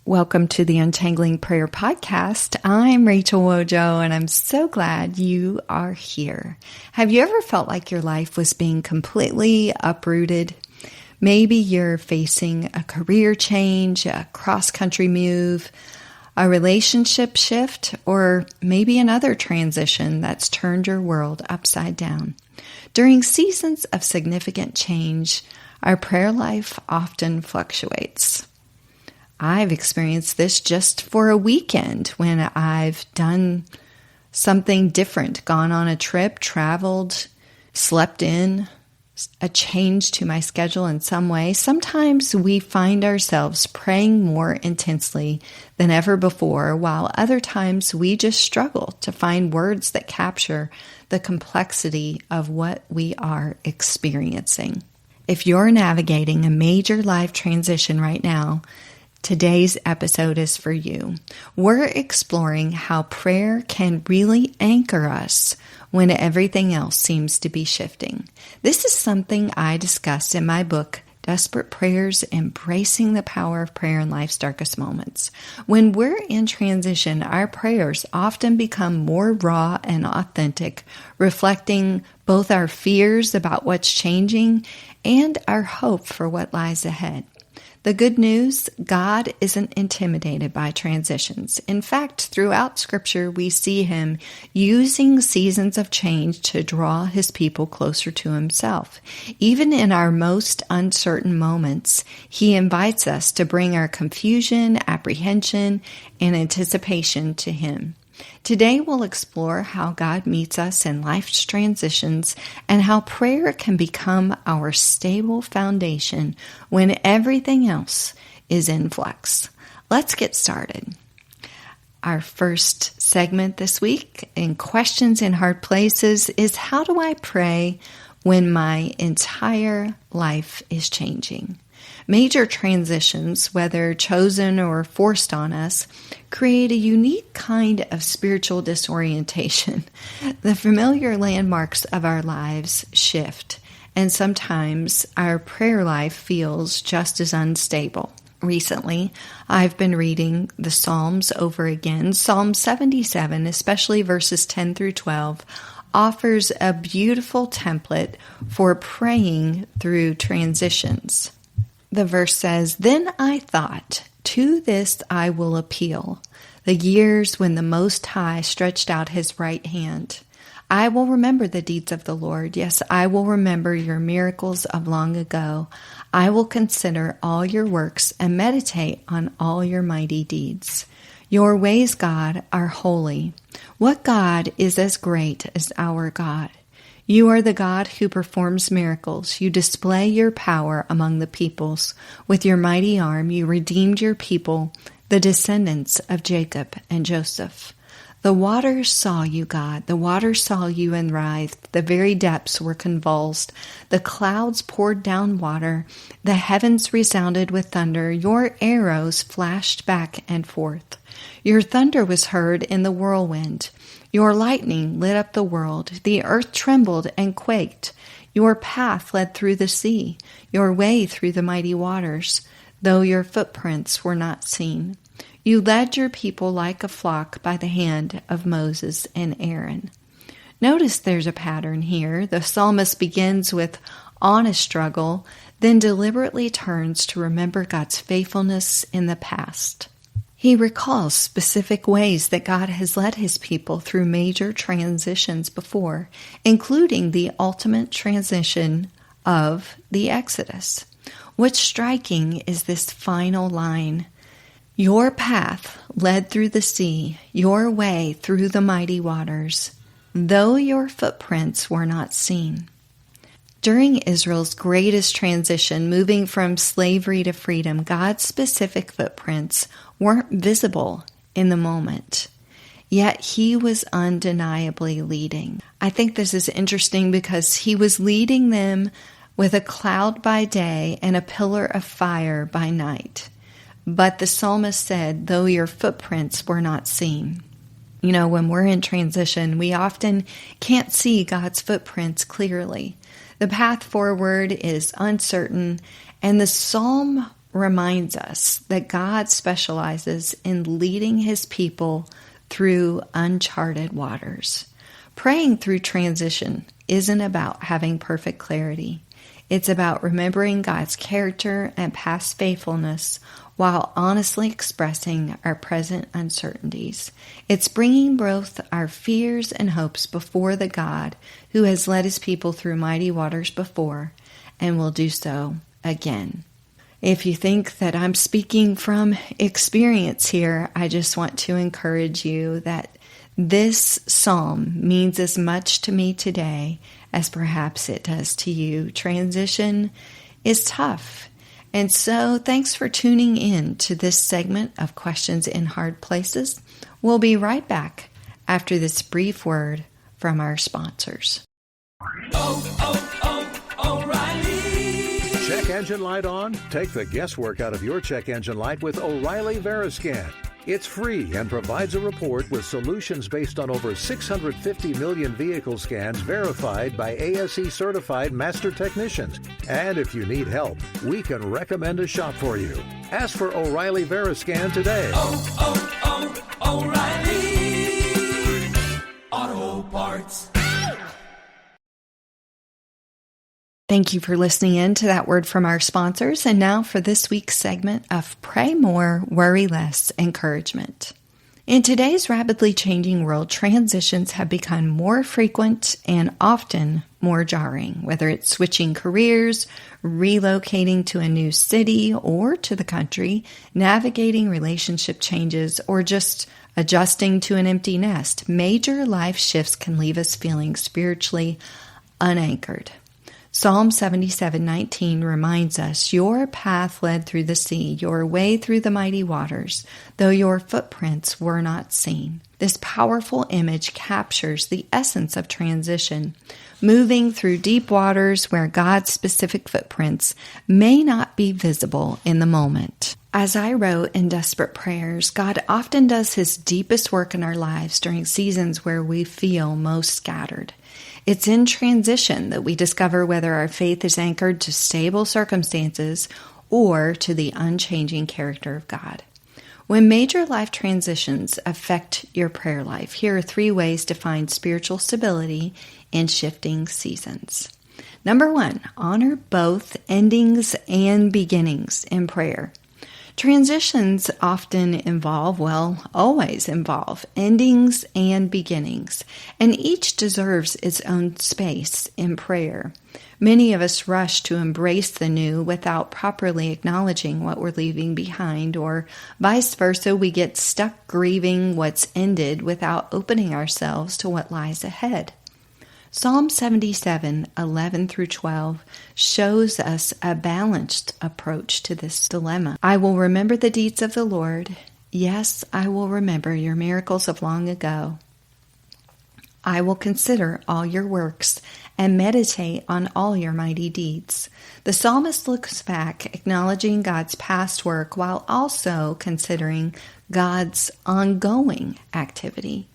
Welcome to the Untangling Prayer Podcast. I'm Rachel Wojo, and I'm so glad you are here. Have you ever felt like your life was being completely uprooted? Maybe you're facing a career change, a cross-country move, a relationship shift, or maybe another transition that's turned your world upside down. During seasons of significant change, our prayer life often fluctuates. I've experienced this just for a weekend when I've done something different, gone on a trip, traveled, slept in, a change to my schedule in some way. Sometimes we find ourselves praying more intensely than ever before, while other times we just struggle to find words that capture the complexity of what we are experiencing. If you're navigating a major life transition right now, today's episode is for you. We're exploring how prayer can really anchor us when everything else seems to be shifting. This is something I discussed in my book, Desperate Prayers, Embracing the Power of Prayer in Life's Darkest Moments. When we're in transition, our prayers often become more raw and authentic, reflecting both our fears about what's changing and our hope for what lies ahead. The good news, God isn't intimidated by transitions. In fact, throughout Scripture, we see Him using seasons of change to draw His people closer to Himself. Even in our most uncertain moments, He invites us to bring our confusion, apprehension, and anticipation to Him. Today, we'll explore how God meets us in life's transitions and how prayer can become our stable foundation when everything else is in flux. Let's get started. Our first segment this week in Questions in Hard Places is, how do I pray when my entire life is changing? Major transitions, whether chosen or forced on us, create a unique kind of spiritual disorientation. The familiar landmarks of our lives shift, and sometimes our prayer life feels just as unstable. Recently, I've been reading the Psalms over again. Psalm 77, especially verses 10 through 12, offers a beautiful template for praying through transitions. The verse says, "Then I thought, to this I will appeal, the years when the Most High stretched out His right hand. I will remember the deeds of the Lord. Yes, I will remember your miracles of long ago. I will consider all your works and meditate on all your mighty deeds. Your ways, God, are holy. What God is as great as our God? You are the God who performs miracles. You display your power among the peoples. With your mighty arm, you redeemed your people, the descendants of Jacob and Joseph. The waters saw you, God. The waters saw you and writhed. The very depths were convulsed. The clouds poured down water. The heavens resounded with thunder. Your arrows flashed back and forth. Your thunder was heard in the whirlwind. Your lightning lit up the world. The earth trembled and quaked. Your path led through the sea, your way through the mighty waters, though your footprints were not seen. You led your people like a flock by the hand of Moses and Aaron." Notice there's a pattern here. The psalmist begins with honest struggle, then deliberately turns to remember God's faithfulness in the past. He recalls specific ways that God has led His people through major transitions before, including the ultimate transition of the Exodus. What's striking is this final line, "Your path led through the sea, your way through the mighty waters, though your footprints were not seen." During Israel's greatest transition, moving from slavery to freedom, God's specific footprints weren't visible in the moment, yet He was undeniably leading. I think this is interesting because He was leading them with a cloud by day and a pillar of fire by night. But the psalmist said, "Though your footprints were not seen." You know, when we're in transition, we often can't see God's footprints clearly. The path forward is uncertain, and the psalm reminds us that God specializes in leading his people through uncharted waters. Praying through transition isn't about having perfect clarity. It's about remembering God's character and past faithfulness while honestly expressing our present uncertainties. It's bringing both our fears and hopes before the God who has led his people through mighty waters before and will do so again. If you think that I'm speaking from experience here, I just want to encourage you that this psalm means as much to me today as perhaps it does to you. Transition is tough. And so thanks for tuning in to this segment of Questions in Hard Places. We'll be right back after this brief word from our sponsors. O'Reilly! Check engine light on? Take the guesswork out of your check engine light with O'Reilly Veriscan. It's free and provides a report with solutions based on over 650 million vehicle scans verified by ASE-certified master technicians. And if you need help, we can recommend a shop for you. Ask for O'Reilly Veriscan today. O'Reilly Auto Parts. Thank you for listening in to that word from our sponsors. And now for this week's segment of Pray More, Worry Less encouragement. In today's rapidly changing world, transitions have become more frequent and often more jarring, whether it's switching careers, relocating to a new city or to the country, navigating relationship changes, or just adjusting to an empty nest. Major life shifts can leave us feeling spiritually unanchored. Psalm 77:19 reminds us, your path led through the sea, your way through the mighty waters, though your footprints were not seen. This powerful image captures the essence of transition, moving through deep waters where God's specific footprints may not be visible in the moment. As I wrote in Desperate Prayers, God often does his deepest work in our lives during seasons where we feel most scattered. It's in transition that we discover whether our faith is anchored to stable circumstances or to the unchanging character of God. When major life transitions affect your prayer life, here are 3 ways to find spiritual stability in shifting seasons. Number 1, honor both endings and beginnings in prayer. Transitions often always involve endings and beginnings, and each deserves its own space in prayer. Many of us rush to embrace the new without properly acknowledging what we're leaving behind, or vice versa, we get stuck grieving what's ended without opening ourselves to what lies ahead. Psalm 77:11-12 shows us a balanced approach to this dilemma. I will remember the deeds of the Lord. Yes, I will remember your miracles of long ago. I will consider all your works and meditate on all your mighty deeds. The psalmist looks back, acknowledging God's past work while also considering God's ongoing activity.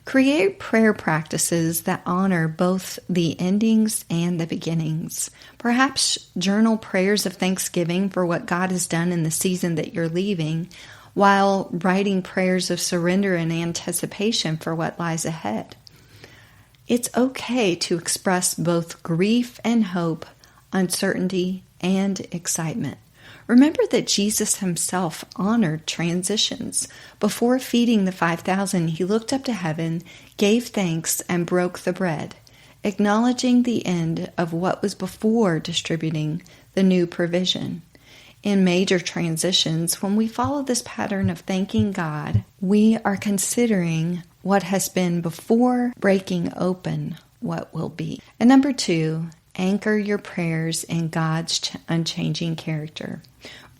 Create prayer practices that honor both the endings and the beginnings. Perhaps journal prayers of thanksgiving for what God has done in the season that you're leaving, while writing prayers of surrender and anticipation for what lies ahead. It's okay to express both grief and hope, uncertainty and excitement. Remember that Jesus himself honored transitions. Before feeding the 5,000, he looked up to heaven, gave thanks, and broke the bread, acknowledging the end of what was before distributing the new provision. In major transitions, when we follow this pattern of thanking God, we are considering what has been before breaking open what will be. And number 2, anchor your prayers in God's unchanging character.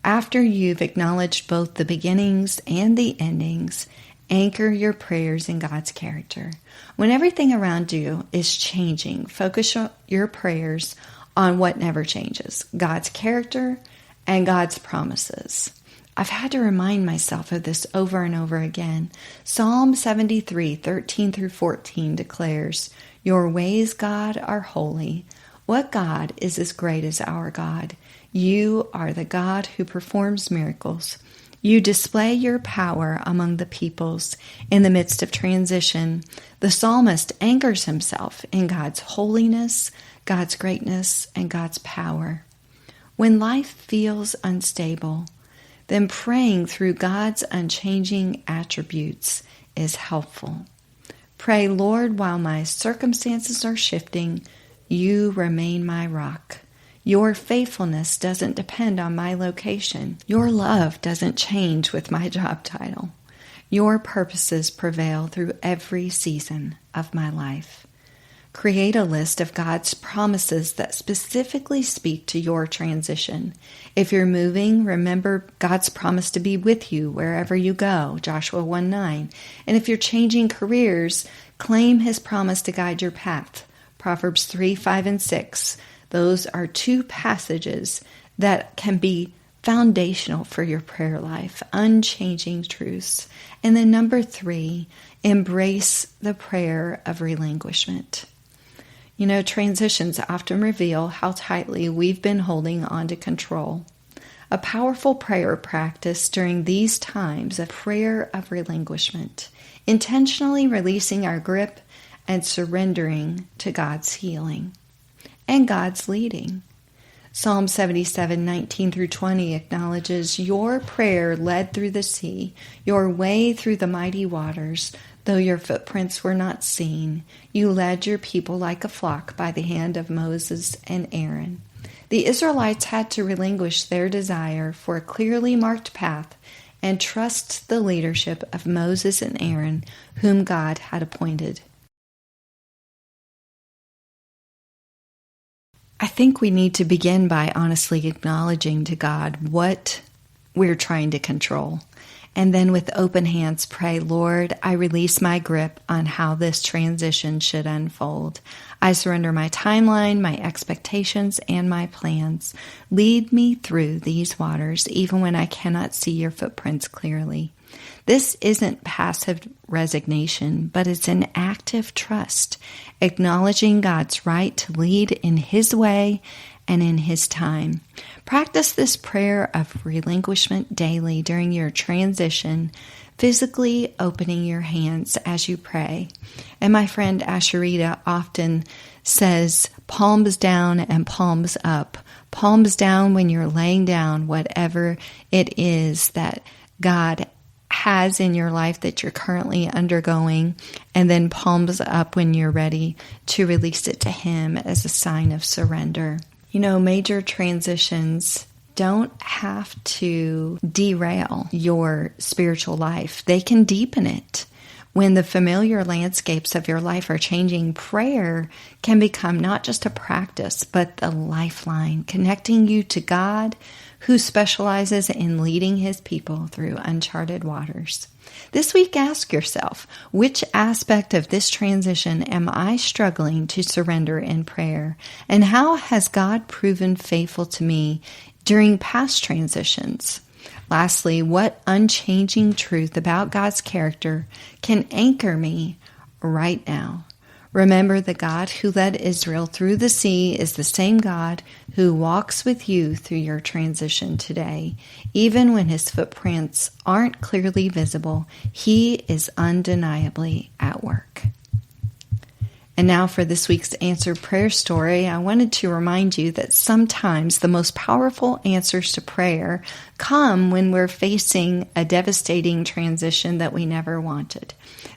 After you've acknowledged both the beginnings and the endings, anchor your prayers in God's character. When everything around you is changing, focus your prayers on what never changes, God's character and God's promises. I've had to remind myself of this over and over again. Psalm 73:13-14 declares, your ways, God, are holy. What God is as great as our God? You are the God who performs miracles. You display your power among the peoples. In the midst of transition, the psalmist anchors himself in God's holiness, God's greatness, and God's power. When life feels unstable, then praying through God's unchanging attributes is helpful. Pray, Lord, while my circumstances are shifting, you remain my rock. Your faithfulness doesn't depend on my location. Your love doesn't change with my job title. Your purposes prevail through every season of my life. Create a list of God's promises that specifically speak to your transition. If you're moving, remember God's promise to be with you wherever you go, Joshua 1:9. And if you're changing careers, claim His promise to guide your path, Proverbs 3:5 and 6. Those are two passages that can be foundational for your prayer life, unchanging truths. And then number 3, embrace the prayer of relinquishment. You know, transitions often reveal how tightly we've been holding on to control. A powerful prayer practice during these times, a prayer of relinquishment, intentionally releasing our grip and surrendering to God's healing and God's leading. Psalm 77:19 through 20 acknowledges, your prayer led through the sea, your way through the mighty waters. Though your footprints were not seen, you led your people like a flock by the hand of Moses and Aaron. The Israelites had to relinquish their desire for a clearly marked path and trust the leadership of Moses and Aaron, whom God had appointed. I think we need to begin by honestly acknowledging to God what we're trying to control. And then with open hands pray, Lord, I release my grip on how this transition should unfold. I surrender my timeline, my expectations, and my plans. Lead me through these waters, even when I cannot see your footprints clearly. This isn't passive resignation, but it's an active trust, acknowledging God's right to lead in His way and in His time. Practice this prayer of relinquishment daily during your transition, physically opening your hands as you pray. And my friend Asherita often says, palms down and palms up. Palms down when you're laying down whatever it is that God has in your life that you're currently undergoing, and then palms up when you're ready to release it to Him as a sign of surrender. You know, major transitions don't have to derail your spiritual life. They can deepen it. When the familiar landscapes of your life are changing, prayer can become not just a practice, but the lifeline, connecting you to God, who specializes in leading His people through uncharted waters. This week, ask yourself, which aspect of this transition am I struggling to surrender in prayer? And how has God proven faithful to me during past transitions? Lastly, what unchanging truth about God's character can anchor me right now? Remember, the God who led Israel through the sea is the same God who walks with you through your transition today. Even when His footprints aren't clearly visible, He is undeniably at work. And now for this week's answered prayer story, I wanted to remind you that sometimes the most powerful answers to prayer come when we're facing a devastating transition that we never wanted.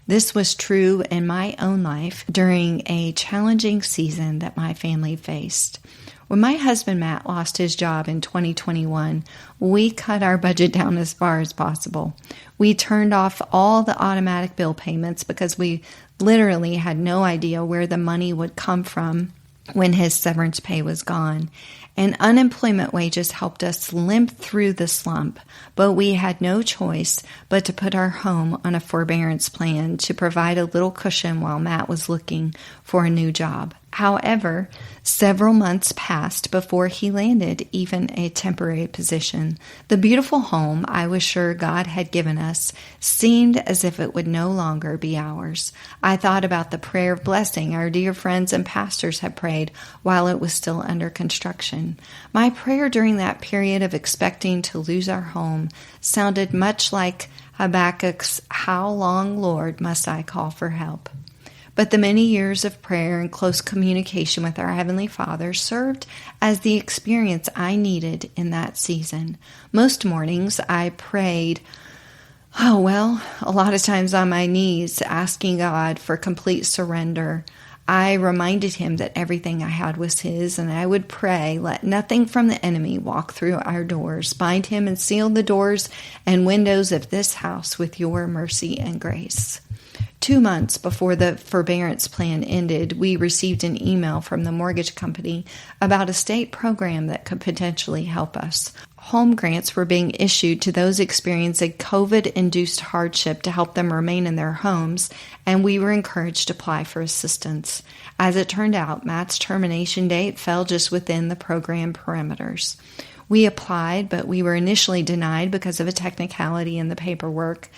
This was true in my own life during a challenging season that my family faced. When my husband Matt lost his job in 2021, we cut our budget down as far as possible. We turned off all the automatic bill payments because we literally had no idea where the money would come from when his severance pay was gone. And unemployment wages helped us limp through the slump, but we had no choice but to put our home on a forbearance plan to provide a little cushion while Matt was looking for a new job. However, several months passed before he landed even a temporary position. The beautiful home I was sure God had given us seemed as if it would no longer be ours. I thought about the prayer of blessing our dear friends and pastors had prayed while it was still under construction. My prayer during that period of expecting to lose our home sounded much like Habakkuk's, "How long, Lord, must I call for help?" But the many years of prayer and close communication with our Heavenly Father served as the experience I needed in that season. Most mornings I prayed, a lot of times on my knees, asking God for complete surrender. I reminded Him that everything I had was His, and I would pray, "Let nothing from the enemy walk through our doors. Bind him and seal the doors and windows of this house with your mercy and grace." 2 months before the forbearance plan ended, we received an email from the mortgage company about a state program that could potentially help us. Home grants were being issued to those experiencing COVID-induced hardship to help them remain in their homes, and we were encouraged to apply for assistance. As it turned out, Matt's termination date fell just within the program parameters. We applied, but we were initially denied because of a technicality in the paperwork.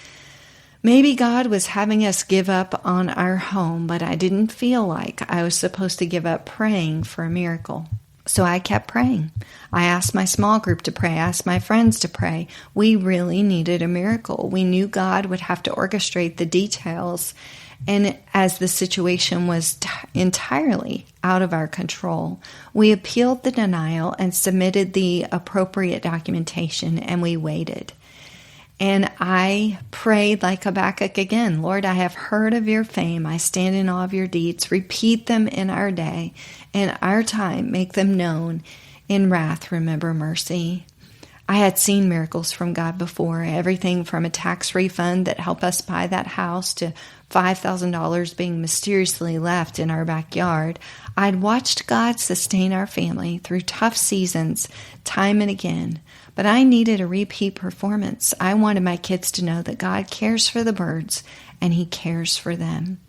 Maybe God was having us give up on our home, but I didn't feel like I was supposed to give up praying for a miracle. So I kept praying. I asked my small group to pray. I asked my friends to pray. We really needed a miracle. We knew God would have to orchestrate the details, and as the situation was entirely out of our control, we appealed the denial and submitted the appropriate documentation, and we waited. And I prayed like Habakkuk again, "Lord, I have heard of your fame. I stand in awe of your deeds. Repeat them in our day. In our time, make them known. In wrath, remember mercy." I had seen miracles from God before, everything from a tax refund that helped us buy that house to $5,000 being mysteriously left in our backyard. I'd watched God sustain our family through tough seasons time and again. But I needed a repeat performance. I wanted my kids to know that God cares for the birds and He cares for them.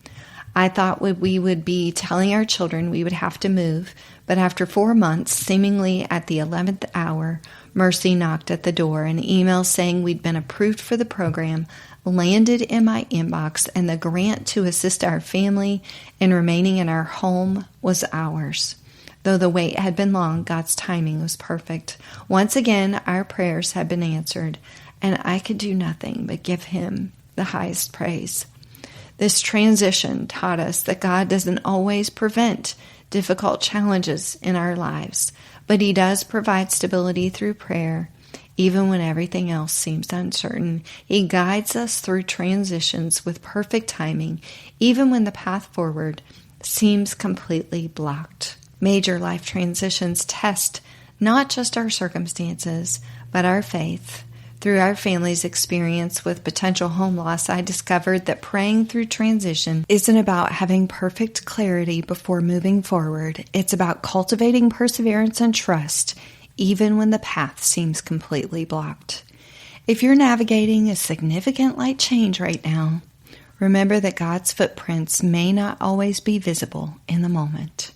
I thought we would be telling our children we would have to move, but after 4 months, seemingly at the 11th hour, Mercy knocked at the door. An email saying we'd been approved for the program landed in my inbox, and the grant to assist our family in remaining in our home was ours. Though the wait had been long, God's timing was perfect. Once again, our prayers had been answered, and I could do nothing but give Him the highest praise. This transition taught us that God doesn't always prevent difficult challenges in our lives, but He does provide stability through prayer, even when everything else seems uncertain. He guides us through transitions with perfect timing, even when the path forward seems completely blocked. Major life transitions test not just our circumstances, but our faith. Through our family's experience with potential home loss, I discovered that praying through transition isn't about having perfect clarity before moving forward. It's about cultivating perseverance and trust, even when the path seems completely blocked. If you're navigating a significant life change right now, remember that God's footprints may not always be visible in the moment.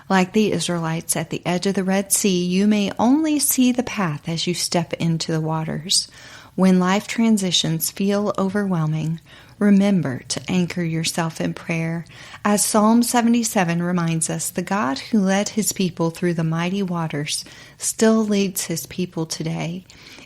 Like the Israelites at the edge of the Red Sea, you may only see the path as you step into the waters. When life transitions feel overwhelming, remember to anchor yourself in prayer. As Psalm 77 reminds us, the God who led His people through the mighty waters still leads His people today.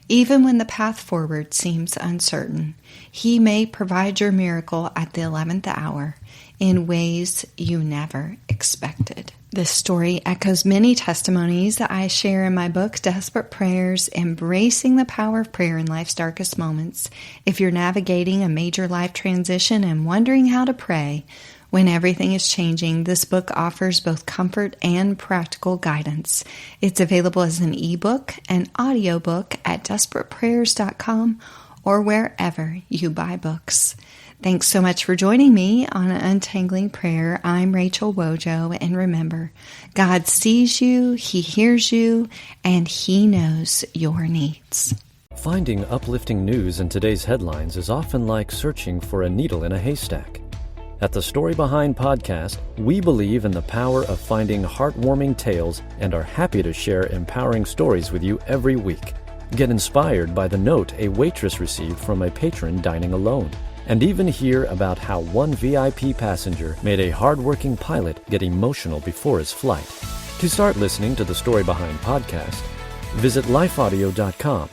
Even when the path forward seems uncertain, He may provide your miracle at the 11th hour in ways you never expected. This story echoes many testimonies that I share in my book, Desperate Prayers, Embracing the Power of Prayer in Life's Darkest Moments. If you're navigating a major life transition and wondering how to pray when everything is changing, this book offers both comfort and practical guidance. It's available as an ebook and audiobook at desperateprayers.com or wherever you buy books. Thanks so much for joining me on Untangling Prayer. I'm Rachel Wojo, and remember, God sees you, He hears you, and He knows your needs. Finding uplifting news in today's headlines is often like searching for a needle in a haystack. At the Story Behind podcast, we believe in the power of finding heartwarming tales and are happy to share empowering stories with you every week. Get inspired by the note a waitress received from a patron dining alone, and even hear about how one VIP passenger made a hardworking pilot get emotional before his flight. To start listening to the Story Behind podcast, visit lifeaudio.com